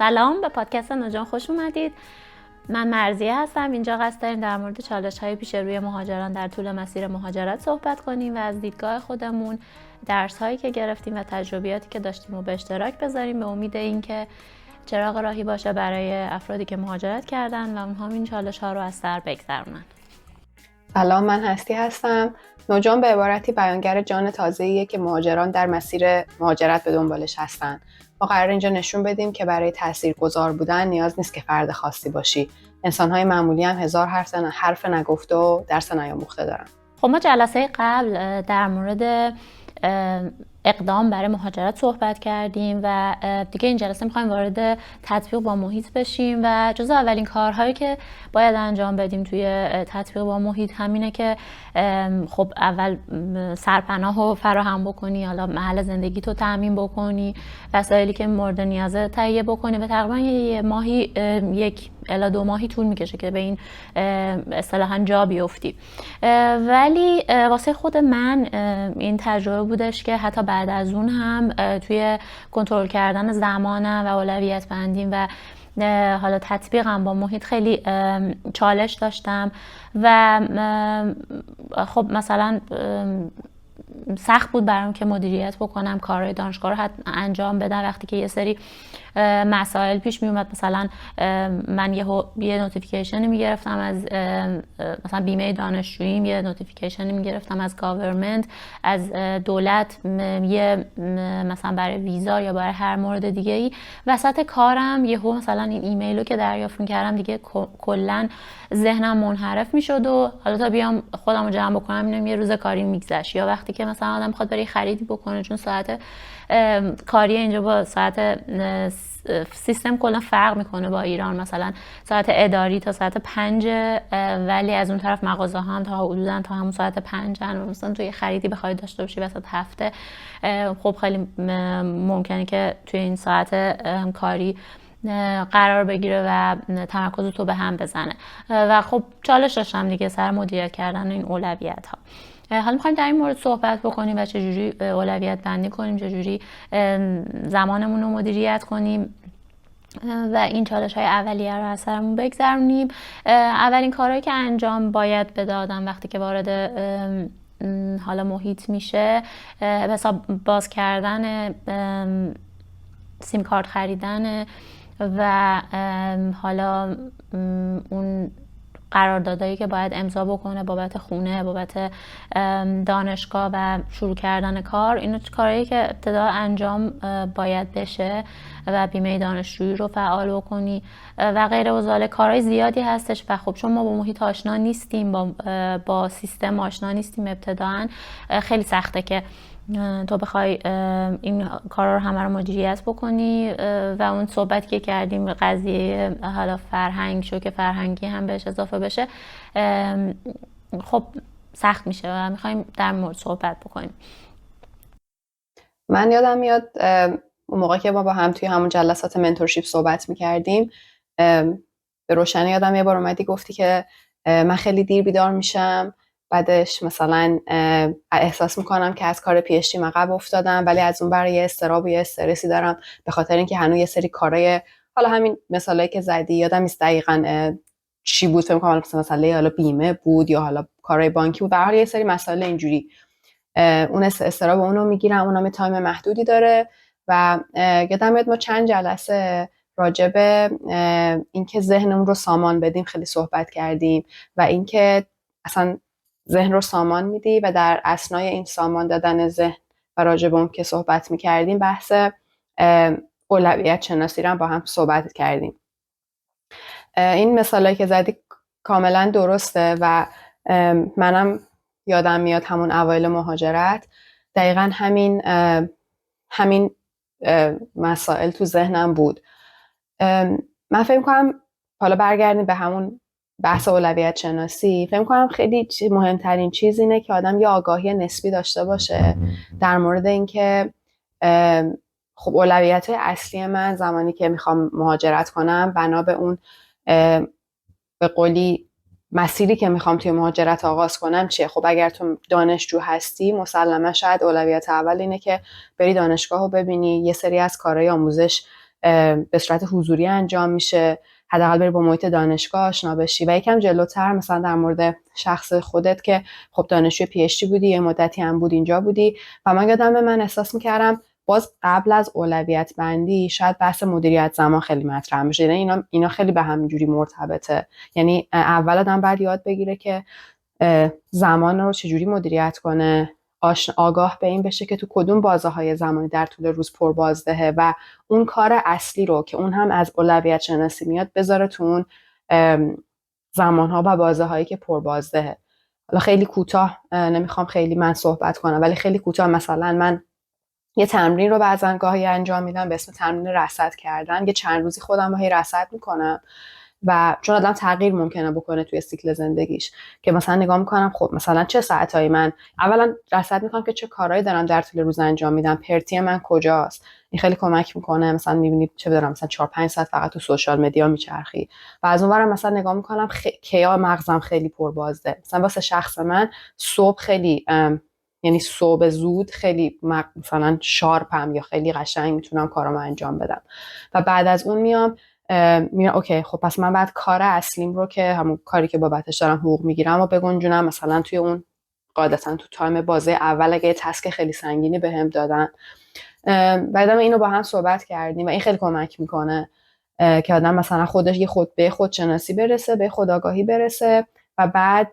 سلام، به پادکست نوجان خوش اومدید. من مرضیه هستم. اینجا قصد داریم در مورد چالش‌های پیش روی مهاجران در طول مسیر مهاجرت صحبت کنیم و از دیدگاه خودمون درس‌هایی که گرفتیم و تجربیاتی که داشتیم رو به اشتراک بذاریم، به امید اینکه چراغ راهی باشه برای افرادی که مهاجرت کردن و اونها این چالش‌ها رو از سر بگذرونن. سلام، من هستی هستم. نوجان به عبارتی بیانگر جان تازه‌ایه که مهاجران در مسیر مهاجرت به دنبالش هستن. ما قراره اینجا نشون بدیم که برای تاثیرگذار بودن نیاز نیست که فرد خاصی باشی. انسان‌های معمولی هم هزار حرف نگفته و درس نیاموخته دارن. خب ما جلسه قبل در مورد اقدام برای مهاجرت صحبت کردیم و دیگه این جلسه می‌خوایم وارد تطبیق با محیط بشیم و جزو اولین کارهایی که باید انجام بدیم توی تطبیق با محیط همینه که خب اول سرپناه رو فراهم بکنی، حالا محل زندگی تو تامین بکنی، وسایلی که مورد نیازه تهیه بکنی و تقریبا یه ماهی 1 الی 2 ماهی طول میکشه که به این اصطلاحاً جا بیفتی. ولی واسه خود من این تجربه بودش که حتی بعد از اون هم توی کنترل کردن زمانم و اولویت بندیم و حالا تطبیقم با محیط خیلی چالش داشتم و خب مثلا سخت بود برام که مدیریت بکنم، کارهای دانشگاه رو انجام بدم وقتی که یه سری مسائل پیش می اومد. مثلا من یه نوتیفیکیشنی میگرفتم از مثلا بیمه دانشجوییم، یه نوتیفیکیشنی میگرفتم از گاورمنت، از دولت، یه مثلا برای ویزا یا برای هر مورد دیگه ای. وسط کارم یهو مثلا این ایمیل رو که دریافت می‌کردم دیگه کلا ذهنم منحرف میشد و حالا تا بیام خودم رو جمع بکنم اینم یه روز کاری میگذشت. یا وقتی که مثلا آدم میخواد بره خریدی بکنه، چون ساعت کاری اینجا با ساعت سیستم کلا فرق میکنه با ایران، مثلا ساعت اداری تا ساعت 5 ولی از اون طرف مغازه ها هم تا حدوداً تا همون ساعت 5 مثلا توی خریدی بخوای داشته باشی وسط هفته، خب خیلی ممکنه که توی این ساعت کاری قرار بگیره و تمرکز تو به هم بزنه و خب چالش داشتم دیگه سر مدیریت کردن این اولویت ها. حالا می‌خوایم در این مورد صحبت بکنیم و چجوری اولویت بندی کنیم، چجوری زمانمون رو مدیریت کنیم و این چالش‌های اولیه رو از سرمون بگذرونیم. اولین کارهایی که انجام باید بده آدم وقتی که وارد حالا محیط میشه، حساب باز کردن، سیم کارت خریدن و حالا اون قراردادایی که باید امضا بکنه بابت خونه، بابت دانشگاه و شروع کردن کار. اینو کارهایی که ابتدا انجام باید بشه و بیمه دانشجویی رو فعال بکنی و غیره و ذالک. کارهای زیادی هستش و خب چون ما با محیط آشنا نیستیم، با سیستم آشنا نیستیم ابتداً، خیلی سخته که تو بخوای این کارا رو همه رو مدیریت بکنی و اون صحبتی که کردیم قضیه حالا فرهنگ شو که فرهنگی هم بهش اضافه بشه، خب سخت میشه و میخوایم در مورد صحبت بکنیم. من یادم میاد اون موقع که ما با هم توی همون جلسات منتورشیپ صحبت میکردیم، به روشنی یادم یه بار اومدی گفتی که من خیلی دیر بیدار میشم، بعدش مثلا احساس میکنم که از کار پی‌اچ‌دی عقب افتادم، ولی از اون برای یه اضطراب و یه استرسی دارم به خاطر اینکه هنوز یه سری کارهای، حالا همین مثالایی که زدی یادم نیست دقیقاً چی بود، فکر می‌کنم مثلا حالا بیمه بود یا حالا کارهای بانکی بود، به هر حال یه سری مسائل اینجوری. اون اضطراب اونو میگیرم، اونم تایم محدودی داره و یادم میاد ما چند جلسه راجب اینکه ذهنمون رو سامان بدیم خیلی صحبت کردیم و اینکه اصلا ذهن رو سامان میدی و در اثنای این سامان دادن ذهن و راجب اون که صحبت میکردیم بحث اولویت شناسی رو با هم صحبت کردیم. این مثالایی که زدی کاملا درسته و منم یادم میاد همون اوایل مهاجرت دقیقا همین مسائل تو ذهنم بود. من فکر کنم حالا برگردیم به همون بحث اولویت شناسی، فکر کنم خیلی مهمترین چیز اینه که آدم یه آگاهی نسبی داشته باشه در مورد اینکه خب اولویت‌های اصلی من زمانی که میخوام مهاجرت کنم بنا به اون به قولی مسیری که میخوام توی مهاجرت آغاز کنم چیه. خب اگر تو دانشجو هستی مسلما شاید اولویت اول اینه که بری دانشگاه رو ببینی، یه سری از کارهای آموزش به صورت حضوری انجام میشه، حداقل بری با محیط دانشگاه آشنا بشی. و یکم جلوتر مثلا در مورد شخص خودت که خب دانشجوی پی اچ دی بودی، یه مدتی هم بود اینجا بودی و من یادم من احساس میکردم باز قبل از اولویت بندی شاید بحث مدیریت زمان خیلی مطرح میشه. یعنی اینا خیلی به هم جوری مرتبطه. یعنی اول آدم باید یاد بگیره که زمان رو چجوری مدیریت کنه، آگاه به این بشه که تو کدوم بازه‌های زمانی در طول روز پربازدهه و اون کار اصلی رو که اون هم از اولویت شناسی میاد بذاره تو اون زمان‌ها و بازه‌هایی که پربازدهه. حالا خیلی کوتاه نمیخوام خیلی من صحبت کنم، ولی خیلی کوتاه مثلا من یه تمرین رو بعضن گاهی انجام میدم به اسم تمرین رصد کردن. یه چند روزی خودم رو هی رصد میکنم و چون آدم تغییر ممکنه بکنه توی سیکل زندگیش، که مثلا نگاه میکنم خب مثلا چه ساعتایی من اولا رصد میکنم که چه کارهایی دارم در طول روز انجام میدم، پرتی من کجاست. این خیلی کمک میکنه. مثلا میبینید چه بدونم مثلا 4-5 ساعت فقط تو سوشال مدیا میچرخی و از اونورم مثلا نگاه میکنم کیا مغزم خیلی پربازده. مثلا واسه شخص من صبح خیلی یعنی صبح زود خیلی مثلا شارپم یا خیلی قشنگ میتونم کارامو انجام بدم و بعد از اون میام اوکی خب پس من بعد کار اصلیم رو که همون کاری که بابتش دارم حقوق میگیرم و بگنجونم مثلا توی اون قاعدتا تو تایم بازه اول اگه یه تسک خیلی سنگینی بهم دادن. بعدم اینو با هم صحبت کردیم و این خیلی کمک میکنه که آدم مثلا خودش یه به خودشناسی برسه، به خودآگاهی برسه و بعد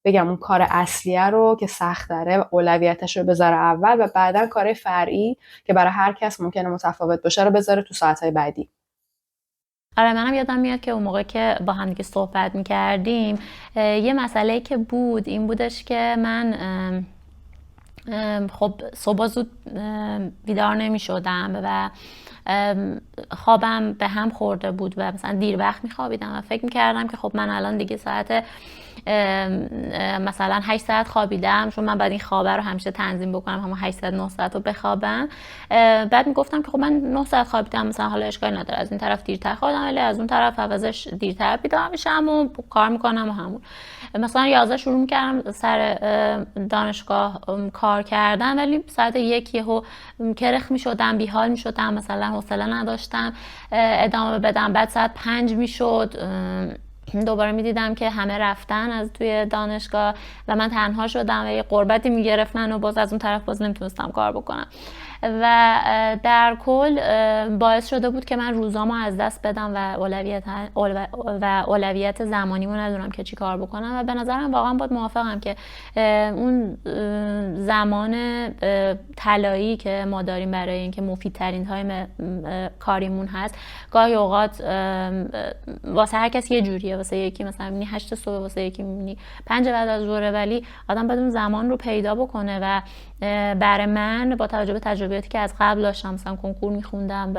بگم اون کار اصلیه رو که سخت داره اولویتش رو بذاره اول و بعدن کار فرعی که برای هر کس ممکنه متفاوت باشه رو بذاره تو ساعت‌های بعدی. آره منم یادم میاد که اون موقع که با هم دیگه صحبت میکردیم یه مسئله‌ای که بود این بودش که من خب صبح زود بیدار نمیشدم و خوابم به هم خورده بود و مثلا دیر وقت میخوابیدم و فکر میکردم که خب من الان دیگه ساعت مثلا 8 ساعت خوابیدم، چون من بعد این خوابه رو همیشه تنظیم بکنم همون 8 ساعت 9 ساعت رو بخوابم. بعد میگفتم که خب من 9 ساعت خوابیدم مثلا حالا اشکالی نداره، از این طرف دیرتر خوابیدم ولی از اون طرف عوضش دیرتر بیدار میشم و کار میکنم و همون مثلا 11 شروع میکردم سر دانشگاه کار کردن ولی ساعت 1 یهو کرخ میشدم، بیحال میشدم، مثلا حوصله نداشتم ادامه بدم. بعد ساعت 5 میشد دوباره میدیدم که همه رفتن از توی دانشگاه و من تنها شدم و یه غربتی میگرفتن و باز از اون طرف باز نمیتونستم کار بکنم و در کل باعث شده بود که من روزامو از دست بدم و اولویت زمانیمو ندونم که چی کار بکنم و به نظرم واقعا باید موافقم که اون زمان طلایی که ما داریم برای اینکه مفیدترین تایم کاریمون هست گاهی اوقات واسه هر کس یه جوریه، واسه یکی مثلا میبینی 8 صبح، واسه یکی میبینی 5 بعد از ظهر، ولی آدم باید اون زمان رو پیدا بکنه و برای من با توجه به تجربیاتی که از قبل داشتم مثلا کنکور میخوندم،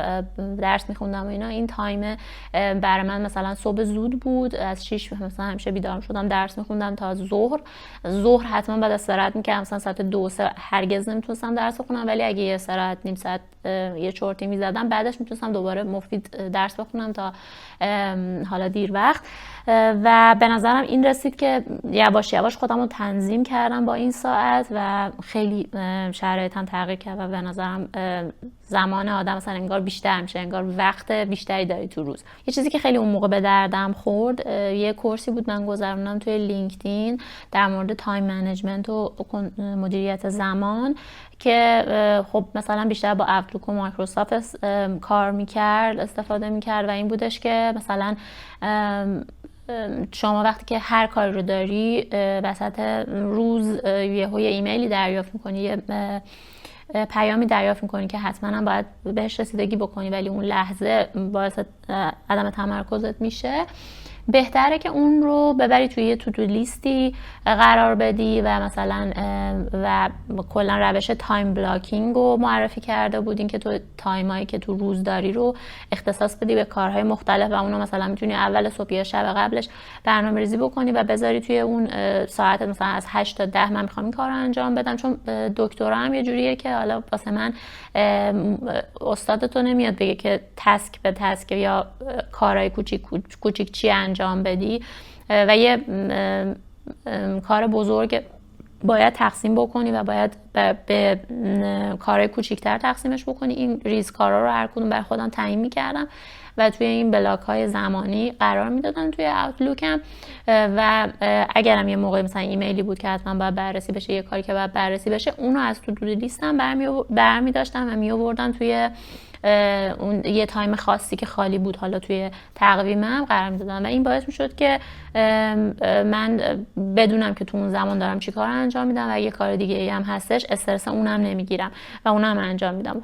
درس میخوندم و اینا، این تایم برای من مثلا صبح زود بود، از 6 مثلا همیشه بیدار شدم درس میخوندم تا ظهر حتما بعد استراحت میکردم، مثلا ساعت 2 هرگز نمیتونستم درس بخونم ولی اگه یه استراحت نیم ساعت یه چرتی میزدم بعدش میتونستم دوباره مفید درس بخونم تا حالا دیر وقت. و به نظرم این رسید که یواش یواش خودم رو تنظیم کردم با این ساعت و خیلی شرایطم تغییر کرد و به نظرم زمان آدم مثلا انگار بیشتر میشه، انگار وقت بیشتری داری تو روز. یه چیزی که خیلی اون موقع به دردم خورد یه کورسی بود من گذروندم توی لینکدین در مورد تایم منیجمنت و مدیریت زمان که خب مثلا بیشتر با اوتلوک و مایکروسافت کار میکرد، استفاده میکرد و این بودش که مثلا شما وقتی که هر کاری رو داری وسط روز یه ایمیلی دریافت میکنی، یه پیامی دریافت میکنی که حتما هم باید بهش رسیدگی بکنی ولی اون لحظه باعث عدم تمرکزت میشه، بهتره که اون رو ببری توی یه تو لیستی قرار بدی و مثلا و کلا روش تایم بلاکینگ رو معرفی کرده بودین که تو تایمایی که تو روز داری رو اختصاص بدی به کارهای مختلف و اونو مثلا میتونی اول صبح یا شب قبلش برنامه‌ریزی بکنی و بذاری توی اون ساعت مثلا از 8 تا 10 من میخوام این کار رو انجام بدم، چون دکترام یه جوریه که حالا واسه من استادتو نمیاد بگه که تسک به تسک یا کارهای کوچیک چی انجام بدی و یه کار بزرگ باید تقسیم بکنی و باید به کارهای کوچیک‌تر تقسیمش بکنی. این ریزکارا رو هر کدوم برای خودم تعیین می‌کردم و توی این بلاک‌های زمانی قرار میدادم توی اوتلوکم و اگرم یه موقع مثلا ایمیلی بود که حتما باید بررسی بشه، یه کاری که باید بررسی بشه، اونو از تو دو لیستم برمی داشتم و میآوردم توی اون یه تایم خاصی که خالی بود حالا توی تقویمم قرار میدادم و این باعث میشد که من بدونم که تو اون زمان دارم چی کار انجام میدم و یه کار دیگه هم هستش استرس اونم نمیگیرم و اونم انجام میدم.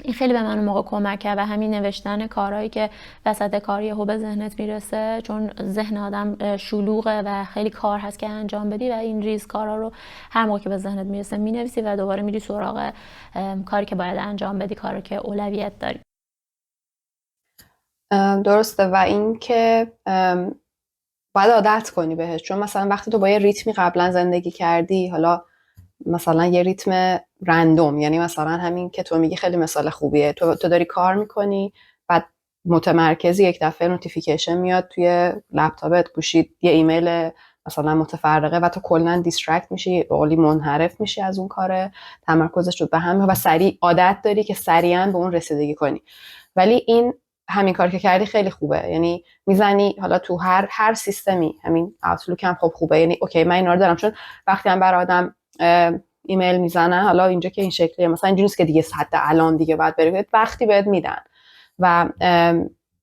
این خیلی به من اون موقع کمک کرد و همین نوشتن کارهایی که وسط کار یهو به ذهنت میرسه، چون ذهن آدم شلوغه و خیلی کار هست که انجام بدی و این ریز کارا رو هر موقع که به ذهنت میرسه مینویسی و دوباره میری سراغ کاری که باید انجام بدی، کاری که اولویت داری. درسته و این که باید عادت کنی بهش، چون مثلا وقتی تو با یه ریتمی قبلا زندگی کردی، حالا مثلا یه ریتم رندوم، یعنی مثلا همین که تو میگی خیلی مثال خوبیه، تو داری کار میکنی، بعد متمرکزی، یک دفعه نوتیفیکیشن میاد توی لپتاپت، گوشید یه ایمیل مثلا متفرقه و تو کلا دیسترکت میشی، به قولی منحرف میشی از اون کار، تمرکزت شد به هم و سریع عادت داری که سریعا به اون رسیدگی کنی. ولی این همین کار که کردی خیلی خوبه، یعنی میزنی حالا تو هر سیستمی، همین اوتلوک هم خب خوبه، یعنی اوکی من اینا رو دارم، چون وقتی هم برای آدم ایمیل میزنن، حالا اینجا که این شکلیه، مثلا اینجوریه که دیگه حتی الان دیگه باید بری، وقتی بهت میدن و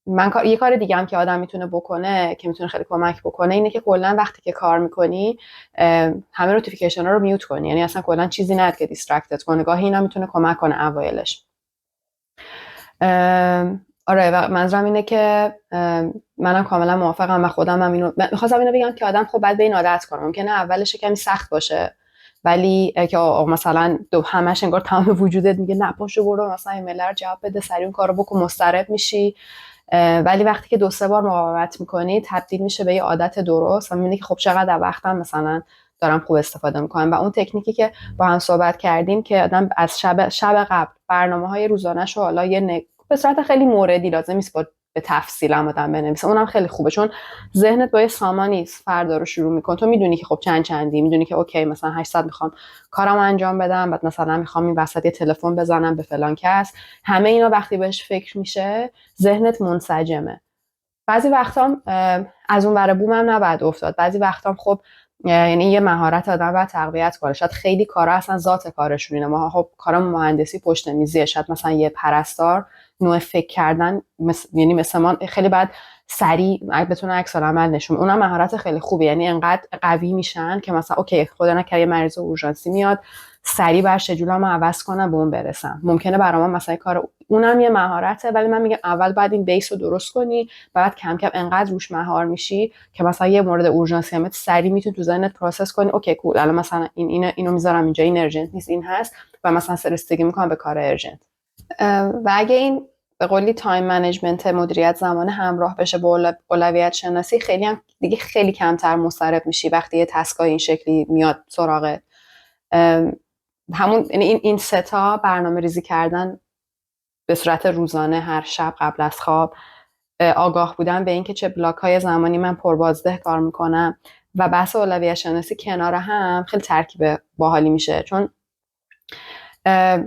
من یه کار دیگه هم که آدم میتونه بکنه که میتونه خیلی کمک بکنه اینه که کلا وقتی که کار میکنی همه نوتیفیکیشن ها رو میوت کنی، یعنی اصلا کلا چیزی نده که دیسترکتت کنه، گاهی اینا میتونه کمک کنه اوایلش. آره و منظورم اینه که منم کاملا موافقم و خودم هم اینو می‌خواستم اینو بگم که آدم خب بعد به این عادت کنه، ممکنه اولش کمی سخت باشه، ولی که مثلا همش انگار تمام وجودت میگه نه پاشو برو مثلا ایمیل رو جواب بده، سریع اون کارو بکن، مضطرب میشی، ولی وقتی که 2-3 بار مقاومت میکنی تبدیل میشه به یه عادت درست و میبینی که خب چقدر وقتم مثلا دارم خوب استفاده میکنم. و اون تکنیکی که با هم صحبت کردیم که آدم از شب قبل برنامه‌های روزانه‌شو حالا به صورت خیلی موردی، لازم نیست به تفصیل هم آدم بنویسه، اونم خیلی خوبه، چون ذهنت با یه سامانی فردا رو شروع میکنه، تو میدونی که خب چندی، میدونی که اوکی مثلا 800 میخوام کارمو انجام بدم، بعد مثلا میخوام این وسط یه تلفن بزنم به فلان کس، همه اینا وقتی بهش فکر میشه ذهنت منسجمه. بعضی وقتا از اون ور بومم نباید افتاد، بعضی وقتا خب یعنی یه مهارت آدم باید تقویت کنه، شاید خیلی کارا اصلا ذات کارشون اینه، ما خب کارم مهندسی پشت میزیه، شاید مثلا یه پرستار نوع فکر کردن یعنی مثلا من خیلی بعد سریع بتونه عکس العمل نشون، اونم مهارت خیلی خوبه، یعنی انقدر قوی میشن که مثلا اوکی خدا نکنه یه مریض اورژانسی میاد، سریع بر شجولمو عوض کنم به اون برسم، ممکنه برام مثلا کار اونم یه مهارته، ولی من میگم اول بعد این بیس رو درست کنی، بعد کم کم انقدر روش مهار میشی که مثلا یه مورد اورژانسی هم سریع میتونی تو ذهنت پروسس کنی، اوکی کول الان مثلا اینو میذارم اینجا، این ارجنت نیست این هست، و مثلا رسیدگی میکنم به کار ارجنت. و اگه این به قولی تایم منیجمنت، مدیریت زمان همراه بشه با اولویت شناسی، خیلی هم دیگه خیلی کمتر مضطرب میشی وقتی یه تسکای این شکلی میاد سراغت. همون این سه تا برنامه ریزی کردن به صورت روزانه هر شب قبل از خواب، آگاه بودن به اینکه چه بلاک های زمانی من پربازده کار میکنم و بحث اولویت شناسی کنار هم خیلی ترکیب باحالی میشه، چون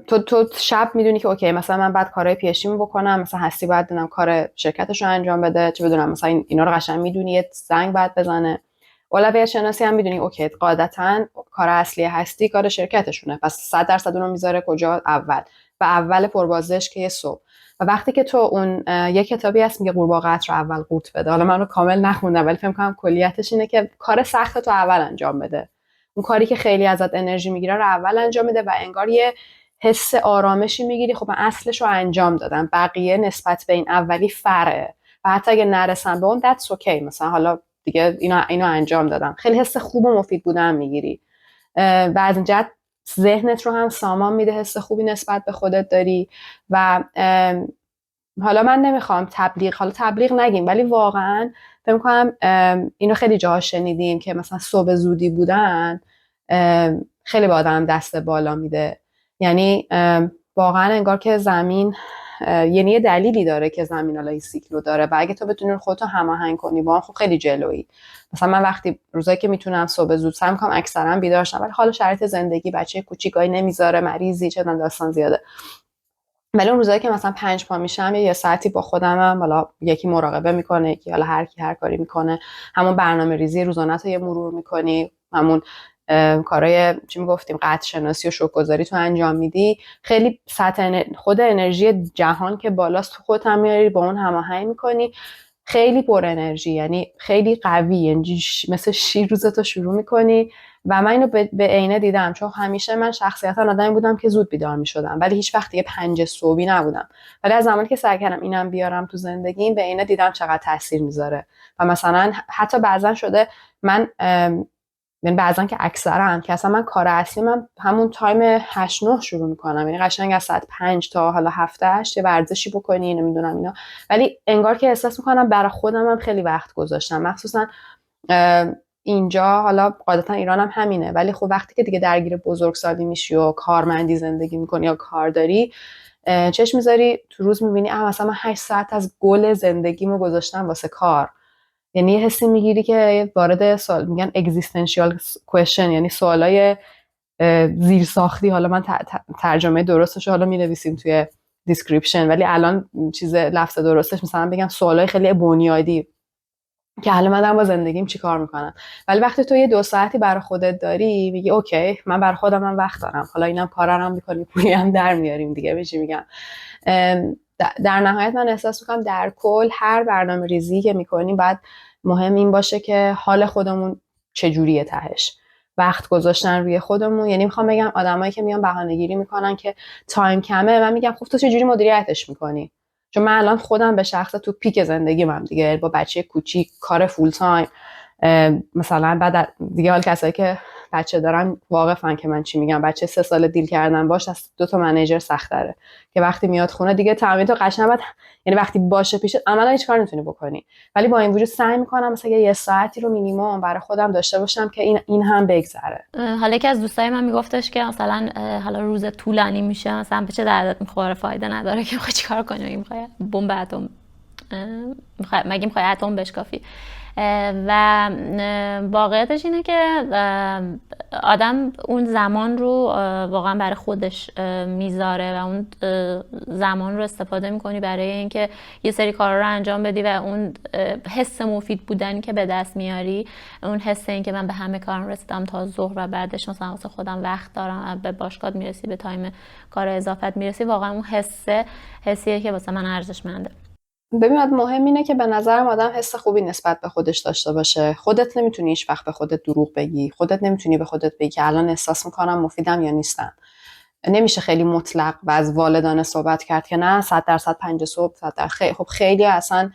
تو شب میدونی که اوکی مثلا من بعد کارهای پی اچ دی بکنم، مثلا هستی باید بدونم کار شرکتش رو انجام بده، چه بدونم مثلا اینا رو قشنگ میدونی، یه زنگ بعد بزنه. اولویت شناسی هم میدونی اوکی قاعدتاً کار اصلی هستی کار شرکتشونه، پس 100% اونو میذاره کجا؟ اول و اول پربازدهش که یه صبح. و وقتی که تو اون یه کتابی هست میگه قورباغه‌ات رو اول قورت بده، حالا من رو کامل نخوندم ولی فکر کنم کلیتش اینه که کار سخت تو اول انجام بده، اون کاری که خیلی ازت انرژی میگیره رو اول انجام میده و انگار یه حس آرامشی میگیری، خب من اصلش رو انجام دادم، بقیه نسبت به این اولی فرقه و حتی اگه نرسم به اون that's okay، مثلا حالا دیگه اینو انجام دادم، خیلی حس خوب و مفید بودن میگیری و از این جهت ذهنت رو هم سامان میده، حس خوبی نسبت به خودت داری. و حالا من نمیخوام تبلیغ نگیم، ولی واقعا فکر می‌کنم اینو خیلی جاها شنیدیم که مثلا صبح زودی بودن خیلی به آدم دست بالا میده، یعنی واقعا انگار که زمین یعنی یه دلیلی داره که زمین حالا این سیکلو داره و اگه تو بتونی خودتو هماهنگ کنی با اون خب خیلی جلویی. مثلا من وقتی روزایی که میتونم صبح زود سعی می‌کنم اکثرا بیدار شم، ولی حالا شرایط زندگی بچه کوچیکایی نمیذاره، مریضی چه داستان زیاده، ولی اون روزایی که مثلا 5 پا میشم یه ساعتی با خودمم، حالا یکی مراقبه میکنه، یکی حالا هر کی هر کاری میکنه، همون برنامه‌ریزی روزانه رو یه مرور میکنی، همون کارهای چی میگفتیم قطع شناسی و شوک‌گذاری تو انجام میدی، خیلی سطح خود انرژی جهان که بالاست تو خودت هم میاری با اون هماهنگ میکنی، خیلی پر انرژی، یعنی خیلی قوی، یعنی مثل شیر روزتو شروع میکنی. و من اینو به عینه دیدم، چون همیشه من شخصیتا آدمی بودم که زود بیدار میشدم ولی هیچ وقت دیگه 5 صبحی نبودم، ولی از زمانی که سعی کردم اینم بیارم تو زندگیم به عینه دیدم چقدر تاثیر میذاره. و مثلا حتی بعضا شده من یعنی بعضا که اکثرا که اصلا من کار اصلی من همون تایم 8 9 شروع میکنم، یعنی قشنگ از ساعت 5 تا حالا 7 8 یه ورزشی بکنی نمیدونم اینا، ولی انگار که احساس میکنم برای خودم هم خیلی وقت گذاشتم، مخصوصا اینجا حالا قاعدتا ایران هم همینه، ولی خب وقتی که دیگه درگیر بزرگسالی میشی و کارمندی زندگی میکنی یا کار داری، چشم میذاری تو روز میبینی مثلا من 8 ساعت از گل زندگیمو گذاشتم واسه کار. یعنی یه حسی میگیری که وارد سوال میگن existential question، یعنی سوالای زیرساختی، حالا من ترجمه درستش حالا مینویسیم توی دیسکریپشن، ولی الان چیز لفظ درستش مثلا بگم سوالای خیلی بنیادی که حالا من دارم با زندگیم چی کار میکنم. ولی وقتی تو یه 2 ساعتی برای خودت داری میگی اوکی من برای خودم هم وقت دارم، حالا اینم کارم میکنی پولی هم در میاریم دیگه، بهش میگم. در نهایت من احساس میکنم در کل هر برنامه ریزی که میکنیم باید مهم این باشه که حال خودمون چجوریه تهش، وقت گذاشتن روی خودمون. یعنی میخوام بگم آدمایی که میان بهانه‌گیری میکنن که تایم کمه، من میگم خب تو چجوری مدیریتش میکنی؟ چون من الان خودم به شخص تو پیک زندگیمم دیگه، با بچه کوچیک، کار فول تایم، مثلا بعد دیگه حال کسایی که بچه دارن واقفن که من چی میگم، بچه 3 سال دیل کردن باش از 2 تا منیجر سخت داره که وقتی میاد خونه دیگه تمرین تو قشنگ بعد، یعنی وقتی باشه پیشت عملا هیچ کار نمیتونی بکنی، ولی با این وجود سعی میکنم مثلا یه ساعتی رو مینیمم برای خودم داشته باشم که این هم بگذره. حالا که از دوستای من میگفتش که مثلا حالا روز طولانی میشه، مثلا به چه دردت میخوره، فایده نداره که میخوای چیکار کنی، میخوای بمب اتم مگه میخوای اتم بشکافی. و واقعیتش اینه که آدم اون زمان رو واقعا برای خودش میذاره و اون زمان رو استفاده میکنی برای اینکه یه سری کارا رو انجام بدی و اون حس مفید بودنی که به دست میاری، اون حس این که من به همه کارم رسیدم تا ظهر و بعدش مثلا واسه خودم وقت دارم، به باشگاه میرسی، به تایم کار اضافت میرسی، واقعا اون حسیه که واسه من ارزشمنده. ببین مهم اینه که به نظرم آدم حس خوبی نسبت به خودش داشته باشه. خودت نمیتونی هیچ وقت به خودت دروغ بگی، خودت نمیتونی به خودت بگی که الان احساس میکنم مفیدم یا نیستم. نمیشه خیلی مطلق و از والدانه صحبت کرد که نه 100% 5 صبح 100%. خب خیلی اصلا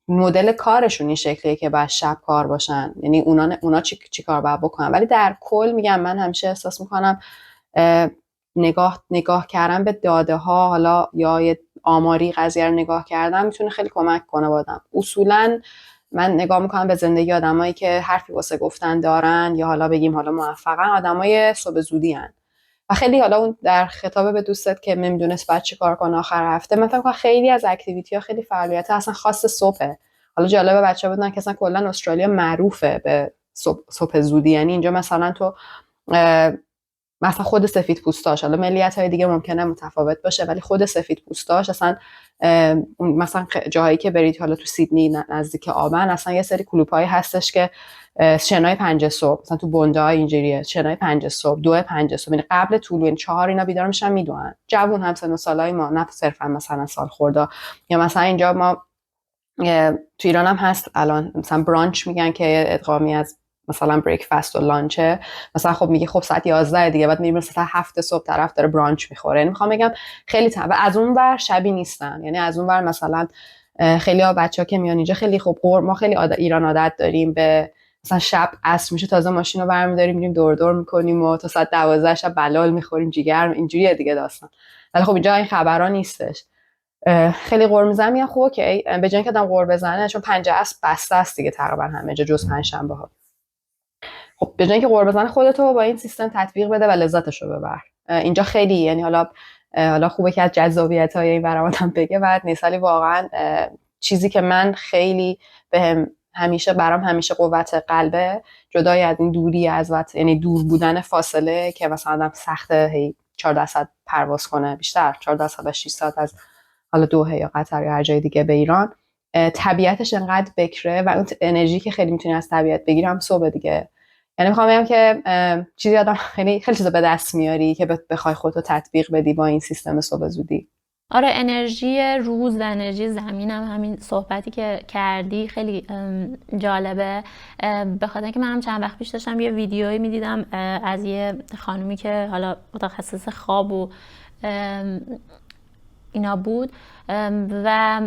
مدل کارشون این شکلیه که باید شب کار باشن، یعنی اونا چی کار باید بکنن. ولی در کل میگم من همیشه احساس میکنم نگاه کردن به داده ها، حالا یا یه آماری قضیه رو نگاه کردن میتونه خیلی کمک کنه بادم. اصولا من نگاه میکنم به زندگی آدمایی که حرفی واسه گفتن دارن یا حالا بگیم حالا موفقن، آدمای صبح زودی هن. و خیلی حالا اون در خطاب به دوستت که نمیدونست بعد چی کار کنه آخر هفته، من فکر کنم خیلی از اکتیویتی ها خیلی فعالیت اصلا خاص صبحه. حالا جالبه بچه‌ها بدونن که اصلا کلا استرالیا معروفه به صبح زودی، یعنی اینجا مثلا تو مثلا خود سفید پوستاش، حالا ملیت‌های دیگه ممکنه متفاوت باشه، ولی خود سفید پوستاش اصلا مثلا جاهایی که برید حالا تو سیدنی نزدیک آبن، اصلا یه سری کلوب‌هایی هستش که شنای 5 صبح، مثلا تو بوندای اینجوریه، شنای 5 صبح، 2 5 صبح، یعنی قبل طلوع این 4 اینا بیدار میشن میدونن. جوون هم سن و سالای ما، نه صرفا مثلا سال خورده. یا مثلا اینجا ما تو ایران هم هست الان مثلا برانچ میگن که ادغامی از مثلا بریکفاست و لانچه، مثلا خب میگه خب ساعت 11 دیگه بعد میریم مثلا 7 صبح طرف داره برانچ میخوره. یعنی میخوام بگم خیلی و از اون ور شبی نیستن، یعنی از اون ور مثلا خیلی ها بچه‌ها که میان اینجا خیلی خب ما خیلی ایران عادت داریم به مثلا شب عصر میشه تازه ماشین رو برمی‌داریم میریم دور دور میکنیم و تا ساعت 12 شب بلال میخوریم جیگر، اینجوریه دیگه داستان. ولی خب اینجا این خبرا نیستش. خیلی قور میزنم میگم خب اوکی، به جای اینکه آدم قور بزنه، چون 5 عصر بسته است دیگه تقریبا همه جا جز پنجشنبه ها، خب به جای اینکه قور بزنه خودت رو با این سیستم تطبیق بده و لذتش رو ببر. اینجا خیلی، یعنی حالا حالا خوبه که از جذابیت‌های این برام آدم بگه. بعد نیسالی واقعا چیزی که من خیلی برام همیشه قوت قلبه، جدای از این دوری از وقت، یعنی دور بودن فاصله که مثلا آدم سخته هی 14 ساعت پرواز کنه، بیشتر 14 ساعت و 6 ساعت از حالا دوحه یا قطر یا هر جای دیگه به ایران. طبیعتش انقدر بکره و اون انرژی که خیلی میتونی از طبیعت بگیری هم صبح دیگه. یعنی میخوام بگم که چیزی آدم خیلی چیزا به دست میاری که بخوای خودتو تطبیق بدی با این سیستم صبح زودی. آره، انرژی روز و انرژی زمین هم همین صحبتی که کردی خیلی جالبه، به خاطر اینکه من هم چند وقت پیش داشتم یه ویدیویی میدیدم از یه خانومی که حالا متخصص خواب و اینا بود و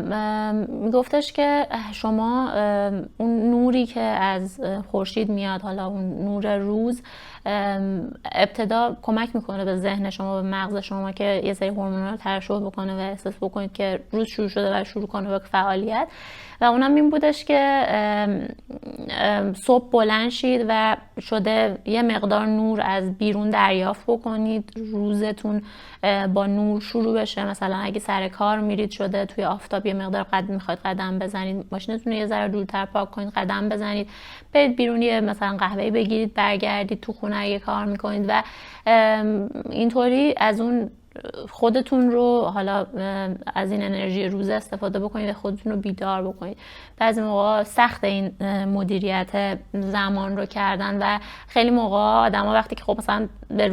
میگفتش که شما اون نوری که از خورشید میاد، حالا اون نور روز، ابتدا کمک میکنه به ذهن شما، به مغز شما که یه سری هورمونا رو ترشح بکنه و احساس بکنید که روز شروع شده و شروع کنه به فعالیت. و اونم این بودش که صبح بلند شید و شده یه مقدار نور از بیرون دریافت بکنید، روزتون با نور شروع بشه. مثلا اگه سر کار میرید شده توی آفتاب یه مقدار میخواید قدم بزنید، ماشینتون رو یه ذره دورتر پارک کنید، قدم بزنید، برید بیرون یه مثلا قهوه‌ای بگیرید، برگردید تو خونه اگه کار میکنید و اینطوری از اون خودتون رو، حالا از این انرژی روز استفاده بکنید و خودتون رو بیدار بکنید. بعضی موقع سخت این مدیریت زمان رو کردن و خیلی موقع آدما وقتی که خب مثلا به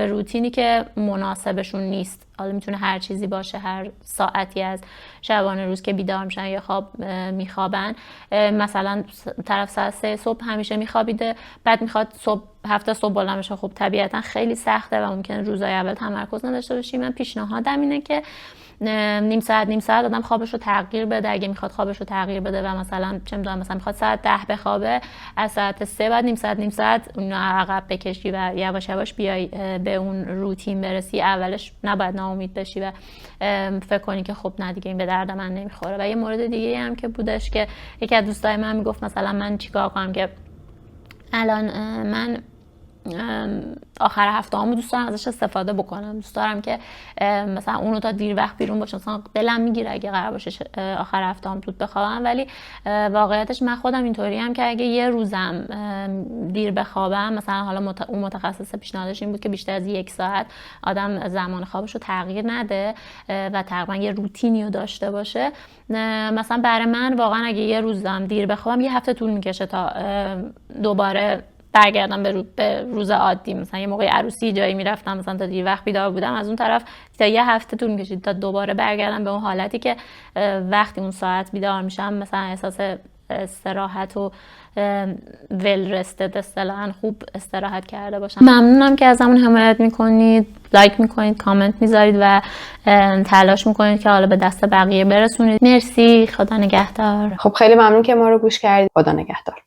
روتینی که مناسبشون نیست، حالا میتونه هر چیزی باشه، هر ساعتی از شبانه روز که بیدار میشن یا خواب میخوابن، مثلا طرف ساعت 3 صبح همیشه میخوابیده، بعد میخواد صبح 7 صبح بلند بشه، خب طبیعتا خیلی سخته و ممکنه روزهای اول تمرکز نداشته باشی. من پیشنهادم اینه که نیم ساعت آدم خوابش رو تغییر بده، اگه میخواد خوابش رو تغییر بده و مثلا چه میدونم مثلا میخواد ساعت 10 بخوابه، از ساعت 3 بعد نیم ساعت اون عقب بکشی و یواش یواش بیای به اون روتین برسی. اولش نباید ناامید بشی و فکر کنی که خب نه دیگه این به درد من نمیخوره. و یه مورد دیگه هم که بودش که یکی از دوستای من میگفت مثلا من چیکار کنم که الان من آخر هفته همو دوست دارم ازش استفاده بکنم، دوست دارم که مثلا اونو تا دیر وقت بیرون باشه، مثلا دلم میگیره اگه قرار باشه آخر هفته هم زود بخوابم، ولی واقعیتش من خودم اینطوری هم که اگه یه روزم دیر بخوابم، مثلا حالا اون متخصص پیشنهادش این بود که بیشتر از 1 ساعت آدم زمان خوابش رو تغییر نده و تقریبا یه روتینی رو داشته باشه. مثلا برای من واقعا اگه یه روزم دیر بخوابم 1 هفته طول میکشه تا دوباره برگردم به روز عادی. مثلا یه موقع عروسی جایی میرفتم مثلا تا دیر وقت بیدار بودم، از اون طرف تا 1 هفته طول میکشید تا دوباره برگردم به اون حالتی که وقتی اون ساعت بیدار میشم مثلا احساس استراحت و ول رستد، اصطلاحاً خوب استراحت کرده باشم. ممنونم که ازمون حمایت میکنید، لایک میکنید، کامنت میذارید و تلاش میکنید که حالا به دست بقیه برسونید. مرسی، خدا نگهدار. خب خیلی ممنون که ما رو گوش کردید. خدا نگهدار.